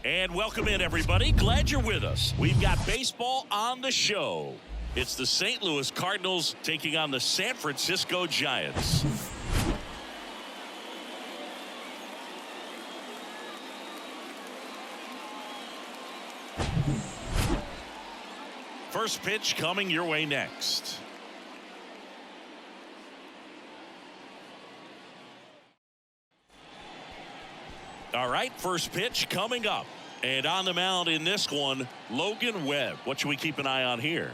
And welcome in, everybody. Glad you're with us. We've got baseball on the show. It's the St. Louis Cardinals taking on the San Francisco Giants. First pitch coming your way next. All right, first pitch coming up. And on the mound in this one, Logan Webb. What should we keep an eye on here?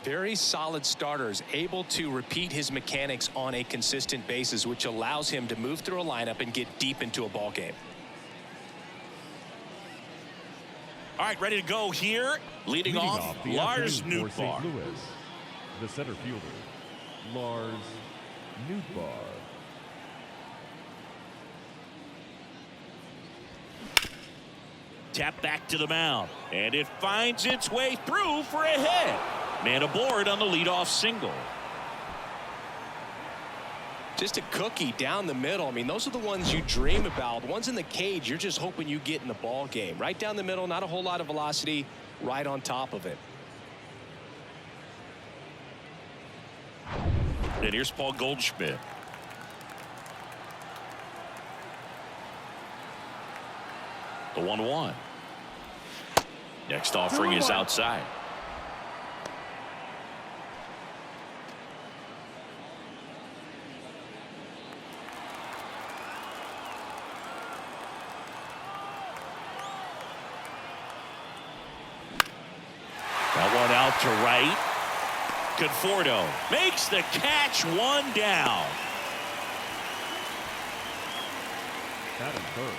Very solid starters, able to repeat his mechanics on a consistent basis, which allows him to move through a lineup and get deep into a ball game. All right, ready to go here. Leading off Lars Nootbaar. St. Louis, the center fielder, Lars Nootbaar. Tap back to the mound, and it finds its way through for a hit. Man aboard on the leadoff single. Just a cookie down the middle. I mean, those are the ones you dream about. The ones in the cage, you're just hoping you get in the ball game. Right down the middle, not a whole lot of velocity, right on top of it. And here's Paul Goldschmidt. The 1-1. Next offering is outside. That one out to right. Conforto makes the catch, one down. Adam Kerr,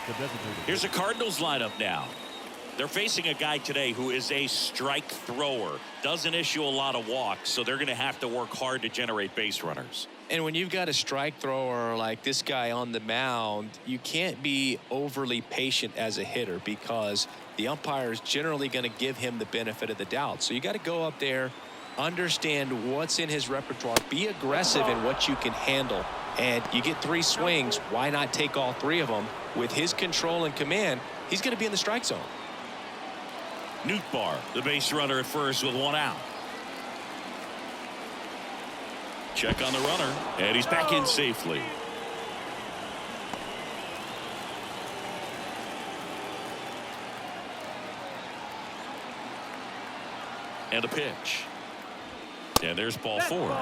the designated. Here's a Cardinals lineup now. They're facing a guy today who is a strike thrower. Doesn't issue a lot of walks, so they're going to have to work hard to generate base runners. And when you've got a strike thrower like this guy on the mound, you can't be overly patient as a hitter because the umpire is generally going to give him the benefit of the doubt. So you got to go up there, understand what's in his repertoire, be aggressive in what you can handle. And you get 3 swings, why not take all 3 of them? With his control and command, he's going to be in the strike zone. Nootbaar, the base runner at first with 1 out. Check on the runner, and he's back in safely. And a pitch. And there's ball 4.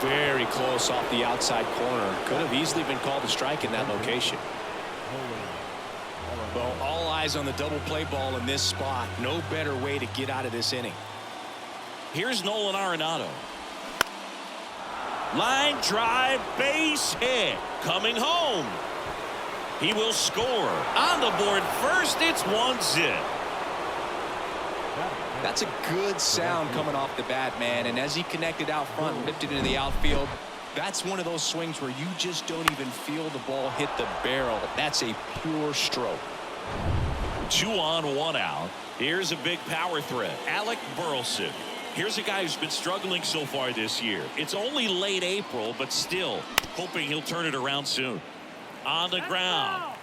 Very close off the outside corner. Could have easily been called a strike in that location. Well, all eyes on the double play ball in this spot. No better way to get out of this inning. Here's Nolan Arenado. Line drive, base hit. Coming home. He will score. On the board first, it's 1-0. That's a good sound coming off the bat, man. And as he connected out front and lifted into the outfield, that's one of those swings where you just don't even feel the ball hit the barrel. That's a pure stroke. 2 on, 1 out. Here's a big power threat. Alec Burleson. Here's a guy who's been struggling so far this year. It's only late April, but still hoping he'll turn it around soon. On the ground.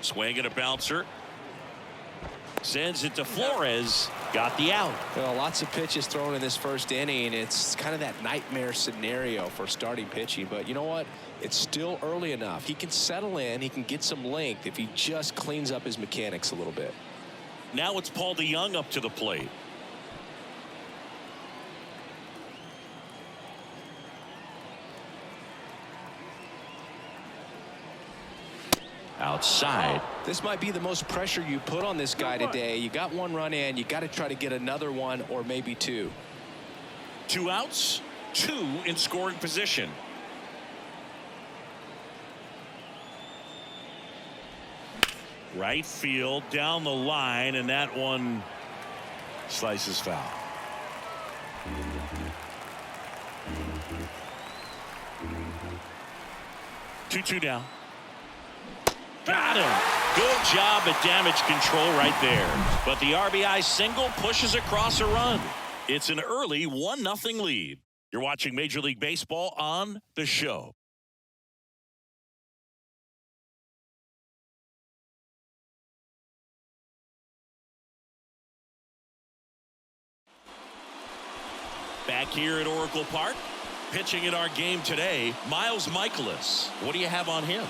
Swing and a bouncer. Sends it to Flores. Got the out. Well, lots of pitches thrown in this first inning. It's kind of that nightmare scenario for starting pitching. But you know what? It's still early enough. He can settle in. He can get some length if he just cleans up his mechanics a little bit. Now it's Paul DeYoung up to the plate. Outside. This might be the most pressure you put on this guy today. You got 1 run in. You got to try to get another one or maybe 2. 2 outs, 2 in scoring position. Right field down the line, and that one slices foul. 2-2 down. Got him. Good job at damage control right there. But the RBI single pushes across a run. It's an early 1-0 lead. You're watching Major League Baseball on The Show. Back here at Oracle Park, pitching in our game today, Miles Michaelis. What do you have on him?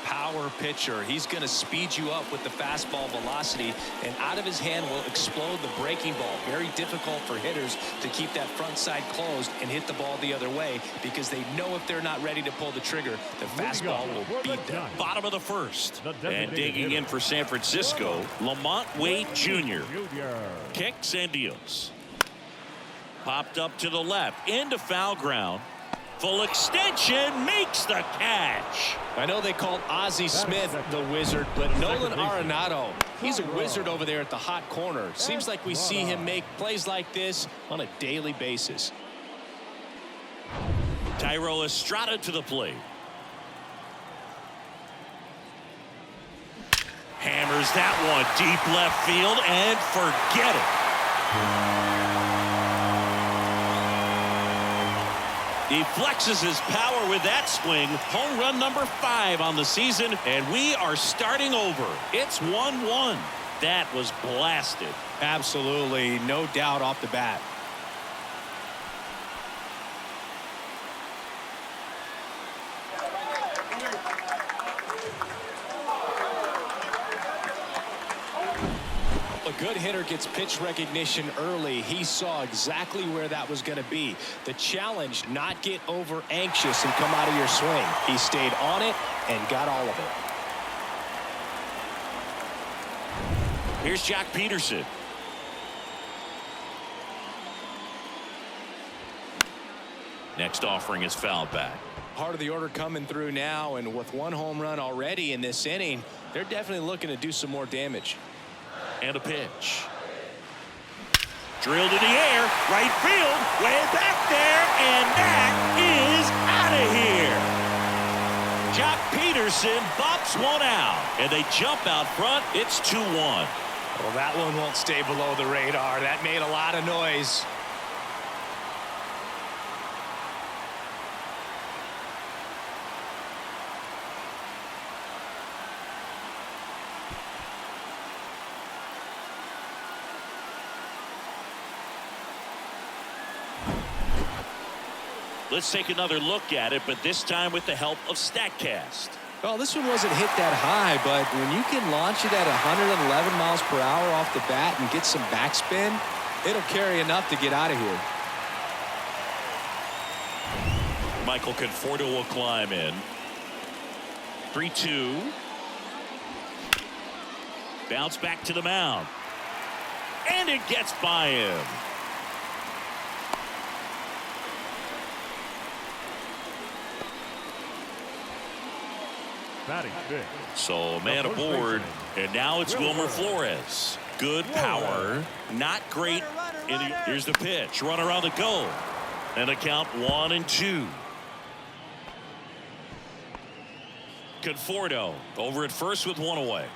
Power pitcher. He's going to speed you up with the fastball velocity, and out of his hand will explode the breaking ball. Very difficult for hitters to keep that front side closed and hit the ball the other way, because they know if they're not ready to pull the trigger, the fastball will beat them. Bottom of the first. And digging in for San Francisco, Lamont Wade Jr. Kicks and deals. Popped up to the left, into foul ground. Full extension, makes the catch. I know they called Ozzie Smith the wizard, but Nolan Arenado, he's a wizard over there at the hot corner. Seems like we see him make plays like this on a daily basis. Thairo Estrada to the plate. Hammers that one deep left field and forget it. He flexes his power with that swing. Home run number 5 on the season, and we are starting over. It's 1-1. That was blasted. Absolutely, no doubt off the bat. A good hitter gets pitch recognition early. He saw exactly where that was going to be. The challenge, not get over anxious and come out of your swing. He stayed on it and got all of it. Here's Jock Peterson. Next offering is fouled back. Part of the order coming through now, and with 1 home run already in this inning, they're definitely looking to do some more damage. And a pitch. Drilled in the air, right field, way back there, and that is out of here. Jock Peterson bops one out, and they jump out front. It's 2-1. Well, that one won't stay below the radar. That made a lot of noise. Let's take another look at it, but this time with the help of StatCast. Well, this one wasn't hit that high, but when you can launch it at 111 miles per hour off the bat and get some backspin, it'll carry enough to get out of here. Michael Conforto will climb in. 3-2. Bounce back to the mound. And it gets by him. Batting fifth. So man aboard, and now it's Wilmer Flores. Good power, not great. Here's the pitch, run around the goal, and a count 1-2. Conforto over at first with 1 away.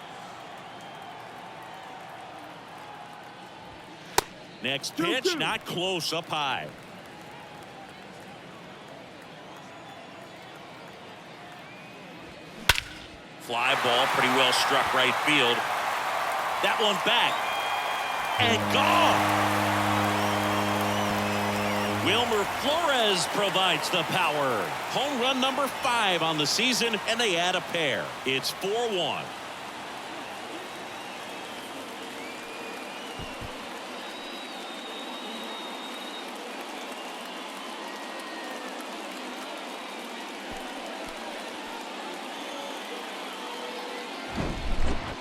Next pitch, not close, up high. Fly ball, pretty well struck right field. That one back. And gone. Wilmer Flores provides the power. Home run number 5 on the season, and they add a pair. It's 4-1.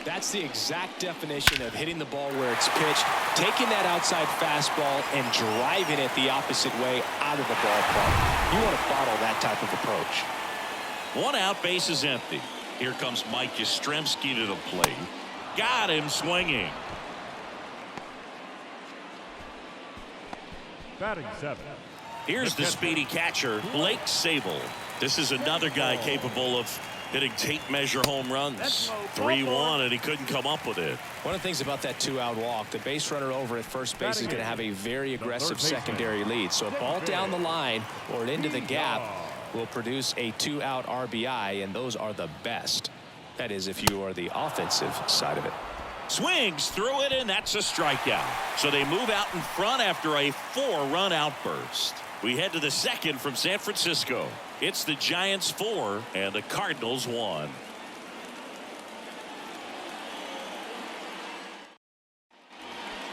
That's the exact definition of hitting the ball where it's pitched, taking that outside fastball and driving it the opposite way out of the ballpark. You want to bottle that type of approach. 1 out, base is empty. Here comes Mike Yastrzemski to the plate. Got him swinging. Batting 7. Here's the speedy catcher, Blake Sable. This is another guy capable of hitting tape measure home runs. 3-1, and he couldn't come up with it. One of the things about that 2-out walk, the base runner over at first base is going to have a very aggressive secondary lead. So a ball down the line or into the gap will produce a 2-out RBI, and those are the best. That is, if you are the offensive side of it. Swings through it, and that's a strikeout. So they move out in front after a 4-run outburst. We head to the second from San Francisco. It's the Giants 4 and the Cardinals 1.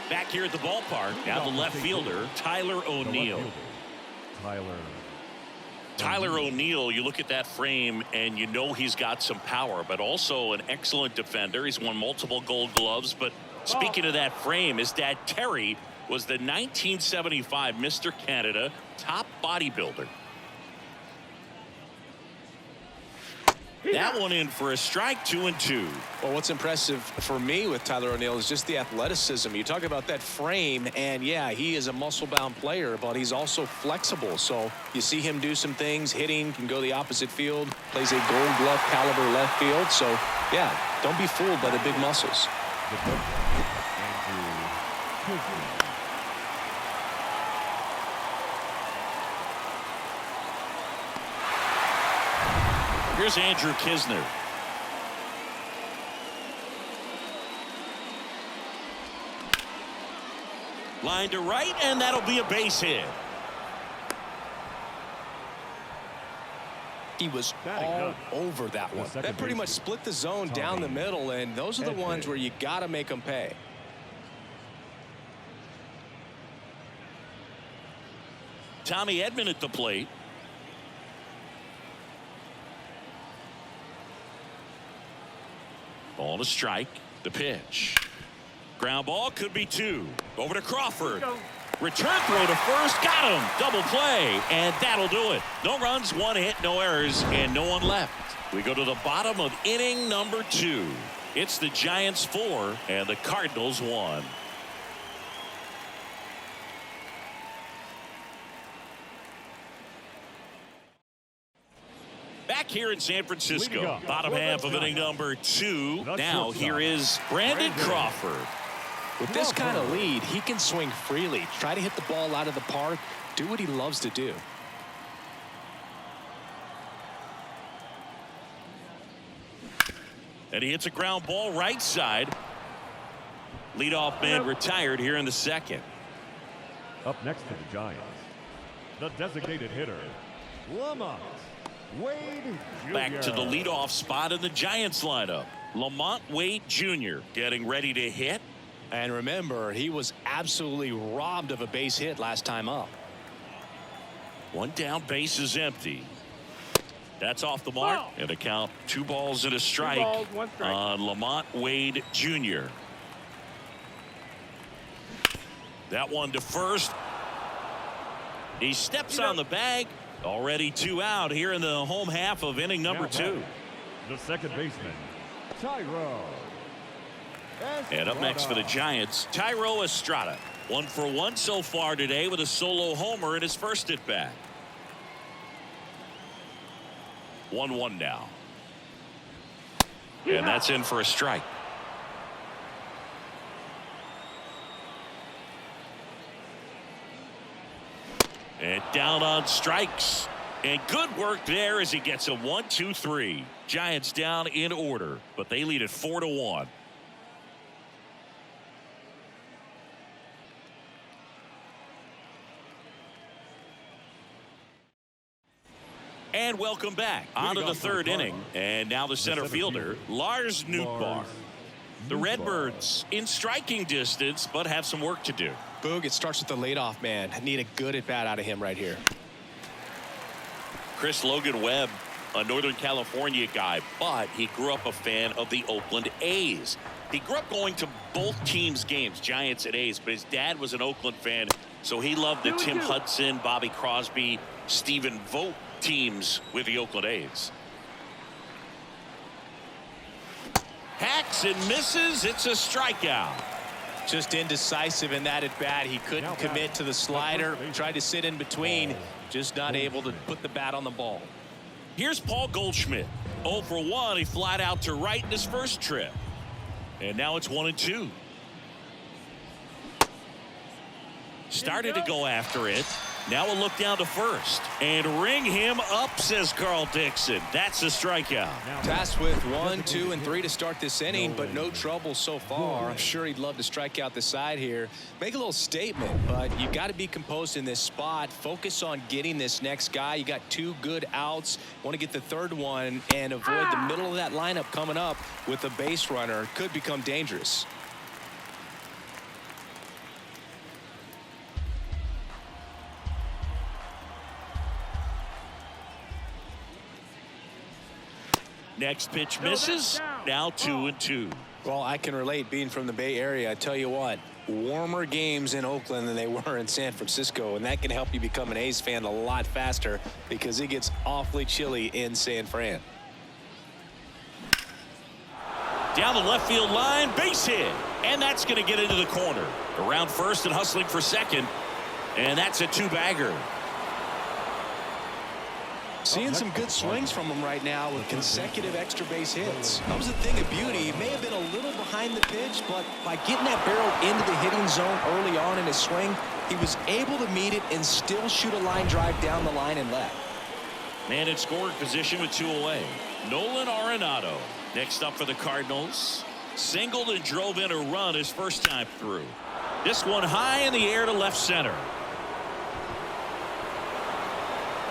Back here at the ballpark, now the left fielder, Tyler O'Neill. Tyler O'Neill, you look at that frame and you know he's got some power, but also an excellent defender. He's won multiple Gold Gloves. But speaking of that frame, his dad Terry was the 1975 Mr. Canada top bodybuilder. That one in for a strike, 2-2. Well, what's impressive for me with Tyler O'Neill is just the athleticism. You talk about that frame, and yeah, he is a muscle-bound player, but he's also flexible. So you see him do some things, hitting, can go the opposite field, plays a Gold Glove caliber left field. So yeah, don't be fooled by the big muscles. Here's Andrew Kisner. Line to right, and that'll be a base hit. He was all over that one. That pretty much split the zone down the middle, and those are the ones where you got to make them pay. Tommy Edman at the plate. Ball to strike. The pitch. Ground ball, could be 2. Over to Crawford. Return throw to first. Got him. Double play. And that'll do it. No runs, 1 hit, no errors, and no one left. We go to the bottom of inning number 2. It's the Giants 4 and the Cardinals 1. Back here in San Francisco, bottom half of inning number 2. Now here is Brandon Crawford. With this kind of lead, he can swing freely, try to hit the ball out of the park, do what he loves to do. And he hits a ground ball right side. Leadoff man retired here in the second. Up next to the Giants, the designated hitter, Lamont Wade Jr. Back to the leadoff spot in the Giants lineup. Lamont Wade Jr. getting ready to hit. And remember, he was absolutely robbed of a base hit last time up. One down, base is empty. That's off the mark. And a count, 2 balls and a strike, 1 strike on Lamont Wade Jr. That one to first. He steps on the bag. Already 2 out here in the home half of inning number 2. The second baseman, Tyro. And up next for the Giants, Tyro Estrada. 1 for 1 so far today with a solo homer in his first at bat. 1-1 now. And that's in for a strike. And down on strikes. And good work there as he gets a 1-2-3. Giants down in order, but they lead at 4-1. And welcome back. On to the third inning. And now the center fielder, Lars Nootbaar. The Redbirds in striking distance, but have some work to do. Boog, it starts with the leadoff man. Need a good at bat out of him right here. Chris Logan Webb, a Northern California guy, but he grew up a fan of the Oakland A's. He grew up going to both teams' games, Giants and A's, but his dad was an Oakland fan, so he loved the Tim Hudson, Bobby Crosby, Stephen Vogt teams with the Oakland A's. Hacks and misses. It's a strikeout. Just indecisive in that at bat. He couldn't commit to the slider. Tried to sit in between. Just not able to put the bat on the ball. Here's Paul Goldschmidt. 0 for 1. He flied out to right in his first trip. And now it's 1-2. Started to go after it. Now a look down to first. And ring him up, says Carl Dixon. That's a strikeout. Tasked with 1, 2, and 3 to start this inning, but no trouble so far. I'm sure he'd love to strike out the side here. Make a little statement, but you got to be composed in this spot. Focus on getting this next guy. You got 2 good outs. Want to get the third one and avoid the middle of that lineup coming up with a base runner. Could become dangerous. Next pitch misses. Now 2-2. Well, I can relate being from the Bay Area. I tell you what, warmer games in Oakland than they were in San Francisco, and that can help you become an A's fan a lot faster because it gets awfully chilly in San Fran. Down the left field line, base hit, and that's going to get into the corner. Around first and hustling for second, and that's a 2-bagger. Seeing some good swings from him right now with consecutive extra base hits. That was a thing of beauty. He may have been a little behind the pitch, but by getting that barrel into the hitting zone early on in his swing, he was able to meet it and still shoot a line drive down the line and left. Man in scoring position with 2 away. Nolan Arenado next up for the Cardinals. Singled and drove in a run his first time through. This one high in the air to left center.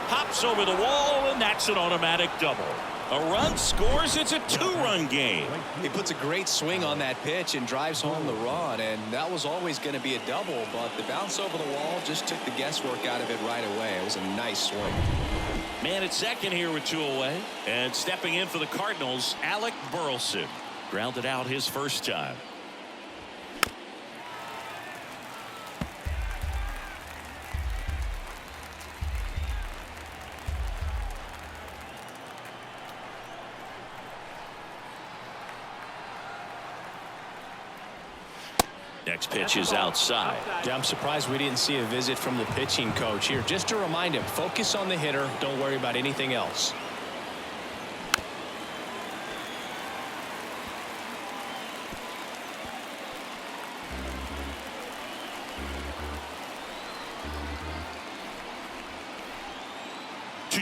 Hops over the wall, and that's an automatic double. A run scores. It's a 2-run game. He puts a great swing on that pitch and drives home the run, and that was always going to be a double, but the bounce over the wall just took the guesswork out of it right away. It was a nice swing. Man at second here with 2 away. And stepping in for the Cardinals, Alec Burleson. Grounded out his first time. Next pitch is outside. Yeah, I'm surprised we didn't see a visit from the pitching coach here. Just to remind him, focus on the hitter. Don't worry about anything else.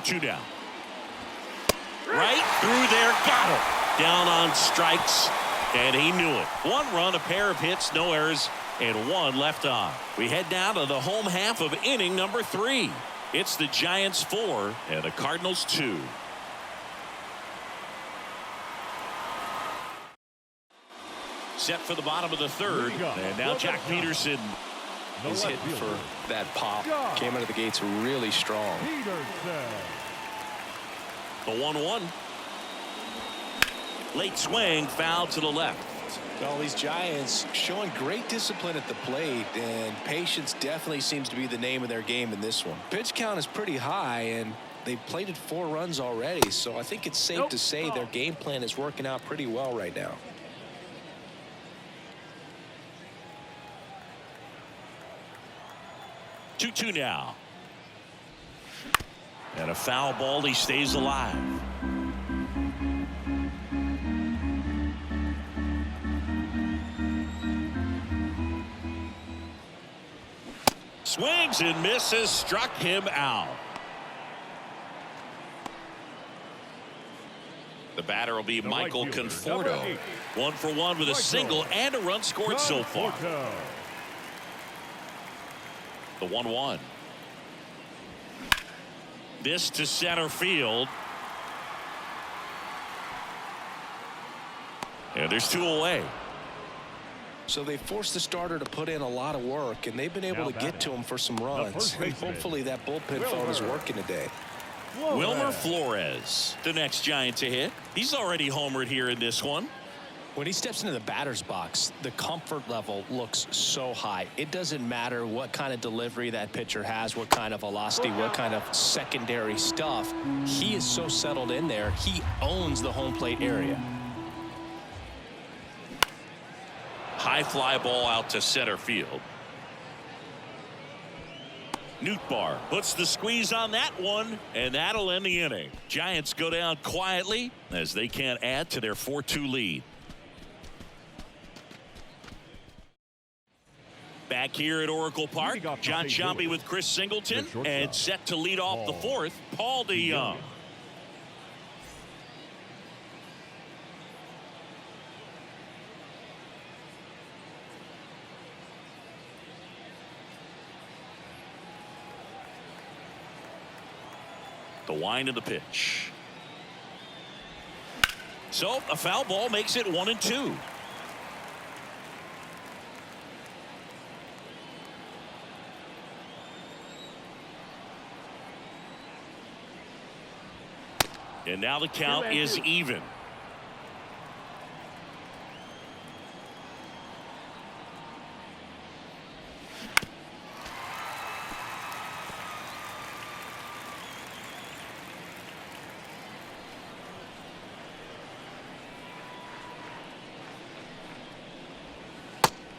Two down. Right through there. Got it. Down on strikes. And he knew it. 1 run, a pair of hits, no errors, and 1 left on. We head down to the home half of inning number 3. It's the Giants 4 and the Cardinals 2. Set for the bottom of the third. And now Jack Peterson is hitting for that pop. Came out of the gates really strong. The 1-1. Late swing, foul to the left. Well, these Giants showing great discipline at the plate, and patience definitely seems to be the name of their game in this one. Pitch count is pretty high, and they've plated 4 runs already, so I think it's safe to say their game plan is working out pretty well right now. Two now. And a foul ball, he stays alive. Swings and misses, struck him out. The batter will be Michael Conforto. 1 for 1 with a single and a run scored so far. The 1-1. This to center field. And there's 2 away. So they forced the starter to put in a lot of work, and they've been able to get to him for some runs. Hopefully that bullpen phone is working today. Wilmer Flores, the next Giant to hit. He's already homered here in this one. When he steps into the batter's box, the comfort level looks so high. It doesn't matter what kind of delivery that pitcher has, what kind of velocity, what kind of secondary stuff. He is so settled in there. He owns the home plate area. High fly ball out to center field. Nootbaar puts the squeeze on that one, and that'll end the inning. Giants go down quietly as they can't add to their 4-2 lead. Back here at Oracle Park, John Sciambi with Chris Singleton, and set to lead off the fourth, Paul DeYoung. The wind of the pitch. So a foul ball makes it 1-2. And now the count is even.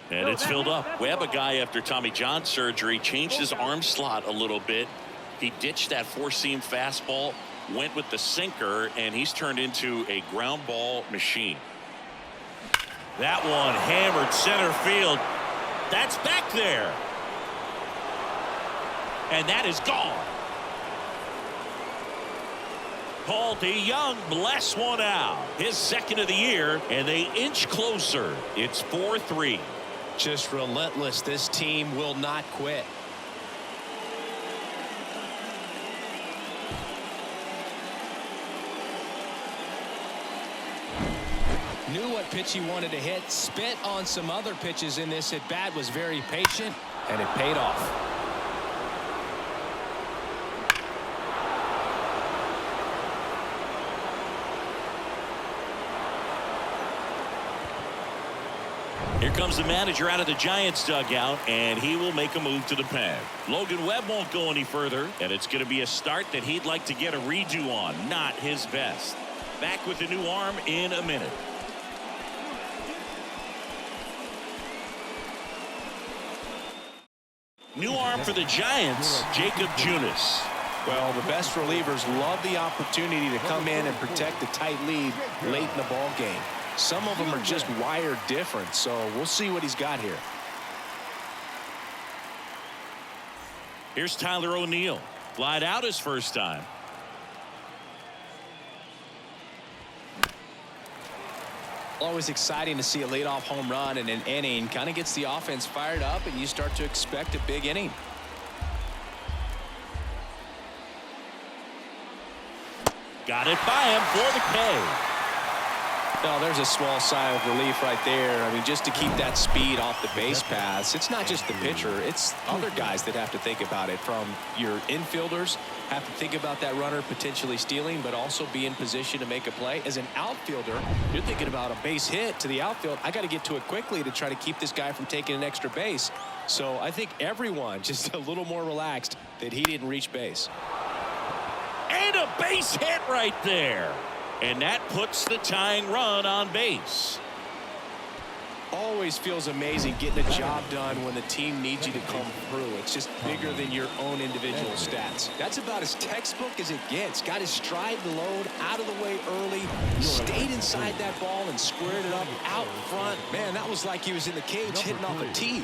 And it's filled up. We have a guy after Tommy John surgery changed his arm slot a little bit. He ditched that four-seam fastball, went with the sinker, and he's turned into a ground ball machine. That one hammered center field. That's back there. And that is gone. Paul DeYoung bless one out. His second of the year, and they inch closer. It's 4-3. Just relentless. This team will not quit. Knew what pitch he wanted to hit. Spit on some other pitches in this at bat. Was very patient, and it paid off. Here comes the manager out of the Giants dugout, and he will make a move to the pen. Logan Webb won't go any further, and it's going to be a start that he'd like to get a redo on. Not his best. Back with the new arm in a minute. New arm for the Giants, Jacob Junis. Well, the best relievers love the opportunity to come in and protect a tight lead late in the ball game. Some of them are just wired different, so we'll see what he's got here. Here's Tyler O'Neill. Flied out his first time. Always exciting to see a leadoff home run in an inning. Kind of gets the offense fired up, and you start to expect a big inning. Got it by him for the K. Well, there's a small sigh of relief right there. I mean, just to keep that speed off the base paths. It's not just the pitcher. It's other guys that have to think about it. From your infielders have to think about that runner potentially stealing, but also be in position to make a play. As an outfielder, you're thinking about a base hit to the outfield. I got to get to it quickly to try to keep this guy from taking an extra base. So I think everyone just a little more relaxed that he didn't reach base. And a base hit right there. And that puts the tying run on base. Always feels amazing getting a job done when the team needs you to come through. It's just bigger than your own individual stats. That's about as textbook as it gets. Got his stride load out of the way early, stayed inside that ball and squared it up out front. Man, that was like he was in the cage hitting off a tee.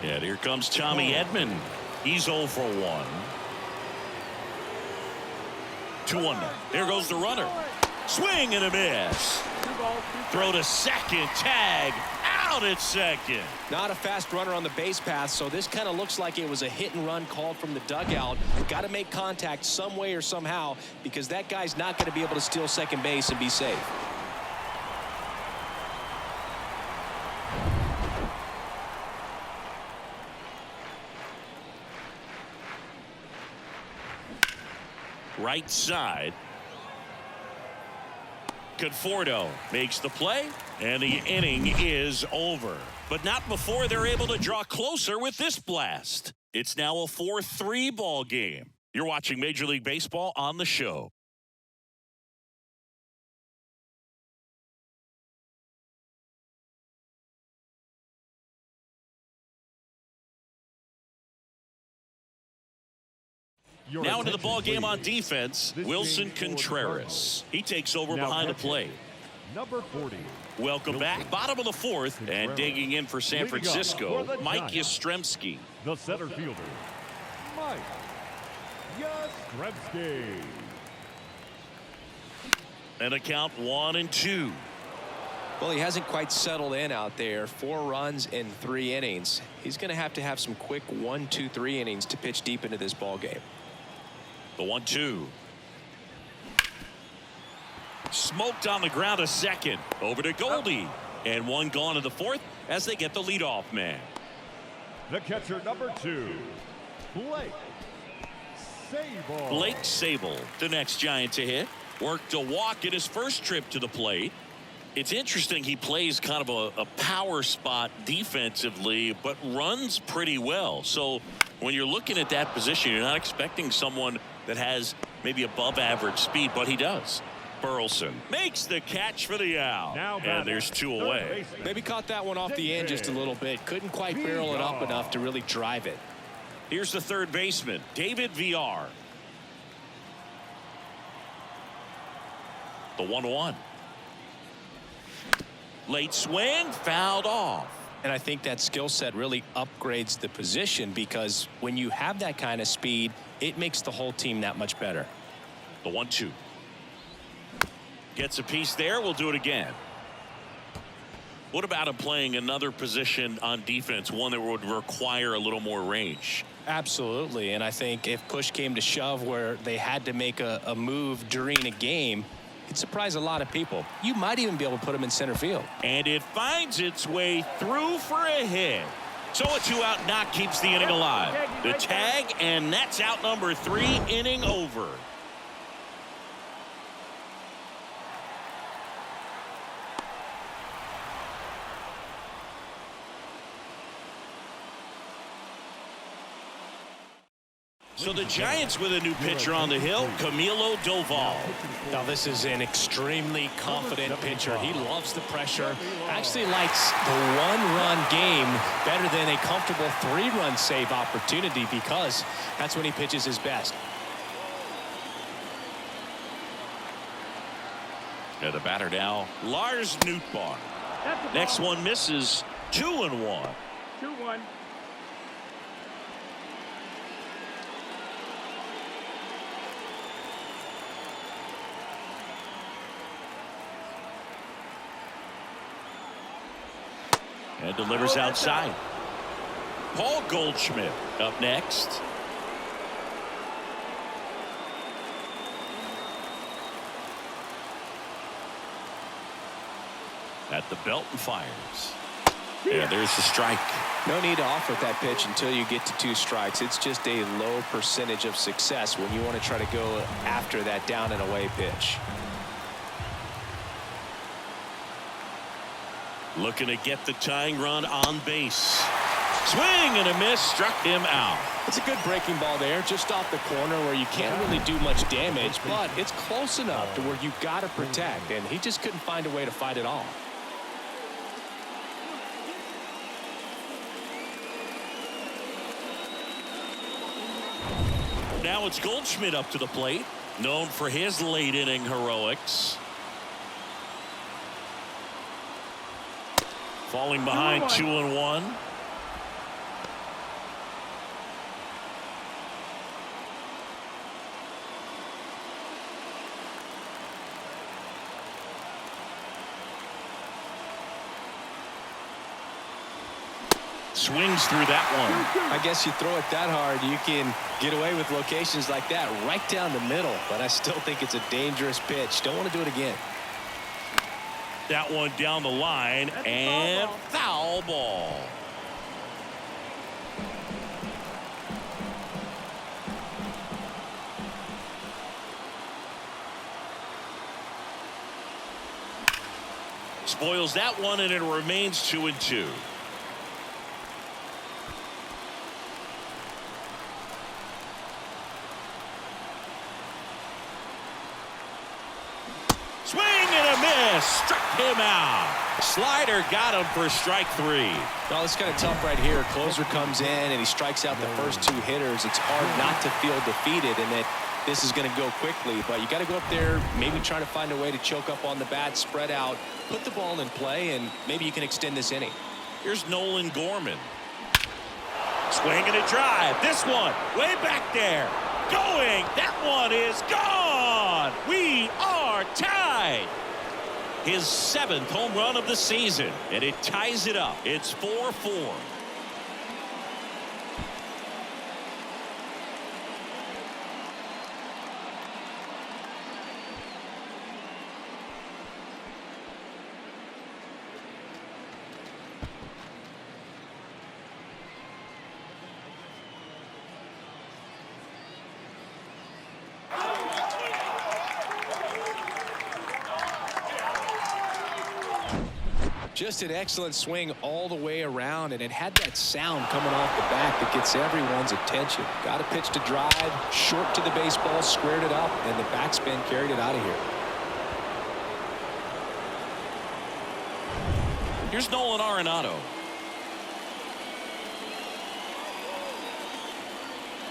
Yeah, here comes Tommy Edman. He's 0 for 1. 2-1 now. There goes the runner. Swing and a miss. Throw to second. Tag out at second. Not a fast runner on the base path, so this kind of looks like it was a hit and run called from the dugout. Got to make contact some way or somehow, because that guy's not going to be able to steal second base and be safe. Right side. Conforto makes the play, and the inning is over. But not before they're able to draw closer with this blast. It's now a 4-3 ball game. You're watching Major League Baseball on the show. Your Now into the ball attention, game on please. defense, This Wilson game for the Contreras. He takes over Now behind the catching, plate. Number 40. Welcome back. Bottom of the fourth, and Contreras. digging in for San Leading up Francisco, for the Mike Giants. Yastrzemski. The center fielder, Mike Yastrzemski. And a count 1-2. Well, he hasn't quite settled in out there. 4 runs in 3 innings. He's going to have some quick 1, 2, 3 innings to pitch deep into this ball game. The 1-2. Smoked on the ground a second. Over to Goldie. And one gone in the fourth as they get the leadoff man. The catcher, number 2, Blake Sable. Blake Sable, the next Giant to hit. Worked a walk in his first trip to the plate. It's interesting, he plays kind of a power spot defensively, but runs pretty well. So when you're looking at that position, you're not expecting someone that has maybe above average speed, but he does. Burleson makes the catch for the out. And there's 2 away. Maybe caught that one off the end just a little bit. Couldn't quite barrel it up enough to really drive it. Here's the third baseman, David VR. The 1-1. Late swing, fouled off. And I think that skill set really upgrades the position, because when you have that kind of speed, it makes the whole team that much better. The 1-2. Gets a piece there. We'll do it again. What about him playing another position on defense, one that would require a little more range? Absolutely. And I think if push came to shove where they had to make a move during a game, it'd surprise a lot of people. You might even be able to put him in center field. And it finds its way through for a hit. So a 2-out knock keeps the inning alive. The tag, and that's out number 3, inning over. So the Giants with a new pitcher on the hill, Camilo Doval. Now this is an extremely confident pitcher. He loves the pressure. Actually likes the 1-run game better than a comfortable 3-run save opportunity, because that's when he pitches his best. And the batter now, Lars Nootbaar. Next one misses. 2-1. 2-1. And delivers outside. Paul Goldschmidt up next. At the belt and fires. Yeah, there's the strike. No need to offer that pitch until you get to 2 strikes. It's just a low percentage of success when you want to try to go after that down and away pitch. Looking to get the tying run on base. Swing and a miss, struck him out. It's a good breaking ball there, just off the corner where you can't really do much damage, but it's close enough to where you've got to protect, and he just couldn't find a way to fight it off. Now it's Goldschmidt up to the plate, known for his late inning heroics. Falling behind 2-1. Swings through that one. I guess you throw it that hard, you can get away with locations like that right down the middle, but I still think it's a dangerous pitch. Don't want to do it again. That one down the line, and foul ball. Spoils that one, and it remains 2-2. Swing and a miss. Struck him out. slider got him for strike 3. Well, it's kind of tough right here. Closer comes in and he strikes out the first 2 hitters. It's hard not to feel defeated and that this is going to go quickly, but you got to go up there, maybe try to find a way to choke up on the bat, spread out, put the ball in play, and maybe you can extend this inning. Here's Nolan Gorman. Swing and a drive. This one way back there. Going. That one is gone. We are tied. His 7th home run of the season, and it ties it up. It's 4-4. Just an excellent swing all the way around, and it had that sound coming off the bat that gets everyone's attention. Got a pitch to drive, short to the baseball, squared it up, and the backspin carried it out of here. Here's Nolan Arenado.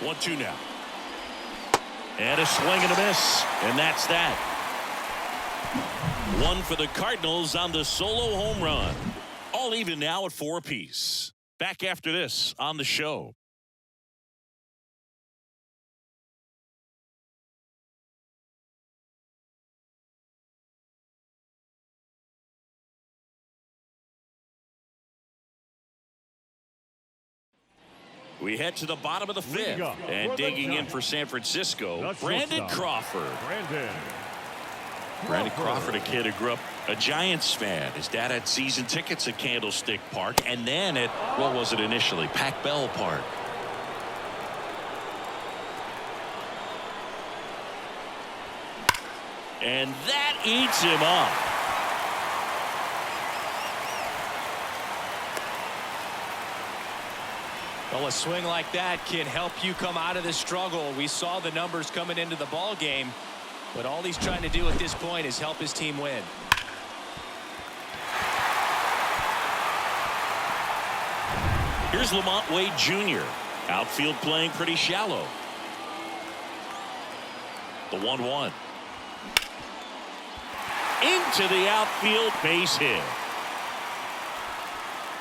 1-2 now. And a swing and a miss, and that's that. 1 for the Cardinals on the solo home run. All even now at 4 apiece. Back after this on the show. We head to the bottom of the 5th, and digging in for San Francisco, Brandon Crawford. Brandon Crawford, a kid who grew up a Giants fan. His dad had season tickets at Candlestick Park, and then at, what was it initially, Pac Bell Park. And that eats him up. Well, a swing like that can help you come out of the struggle. We saw the numbers coming into the ball game, but all he's trying to do at this point is help his team win. Here's Lamont Wade Jr. Outfield playing pretty shallow. The 1-1. Into the outfield, base hit.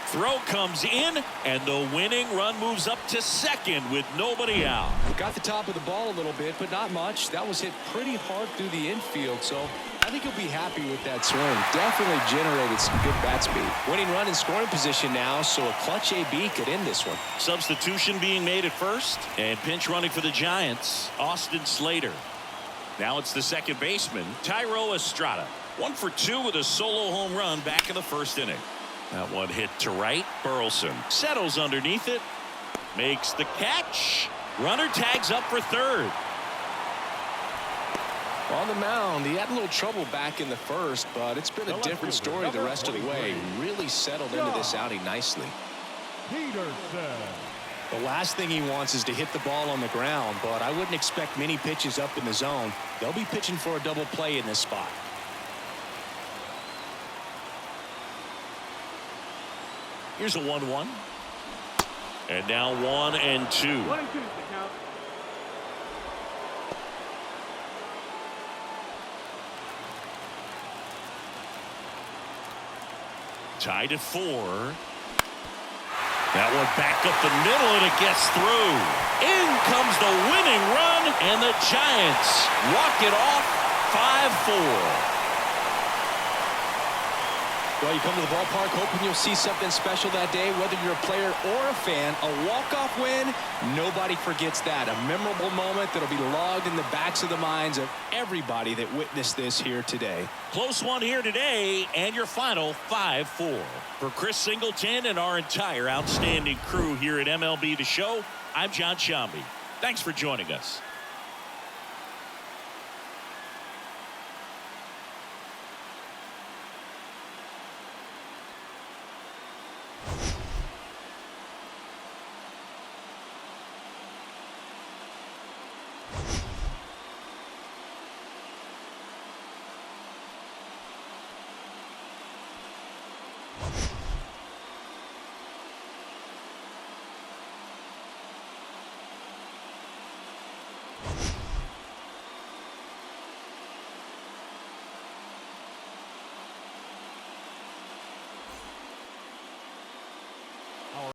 Throw comes in, and the winning run moves up to second with nobody out. Got the top of the ball a little bit, but not much. That was hit pretty hard through the infield, so I think he'll be happy with that swing. Definitely generated some good bat speed. Winning run in scoring position now, so a clutch AB could end this one. Substitution being made at first, and pinch running for the Giants, Austin Slater. Now it's the second baseman, Thairo Estrada. 1 for 2 with a solo home run back in the first inning. That one hit to right. Burleson settles underneath it. Makes the catch. Runner tags up for third. On the mound, he had a little trouble back in the first, but it's been a different story the rest of the way. Really settled into this outing nicely. The last thing he wants is to hit the ball on the ground, but I wouldn't expect many pitches up in the zone. They'll be pitching for a double play in this spot. Here's a 1-1. And now 1 and 2. 1 and 2 is the count. Tied at 4. That one back up the middle, and it gets through. In comes the winning run, and the Giants walk it off 5-4. Well, you come to the ballpark hoping you'll see something special that day, whether you're a player or a fan. A walk-off win, nobody forgets that. A memorable moment that'll be logged in the backs of the minds of everybody that witnessed this here today. Close one here today, and your final 5-4. For Chris Singleton and our entire outstanding crew here at MLB The Show, I'm John Shambi. Thanks for joining us.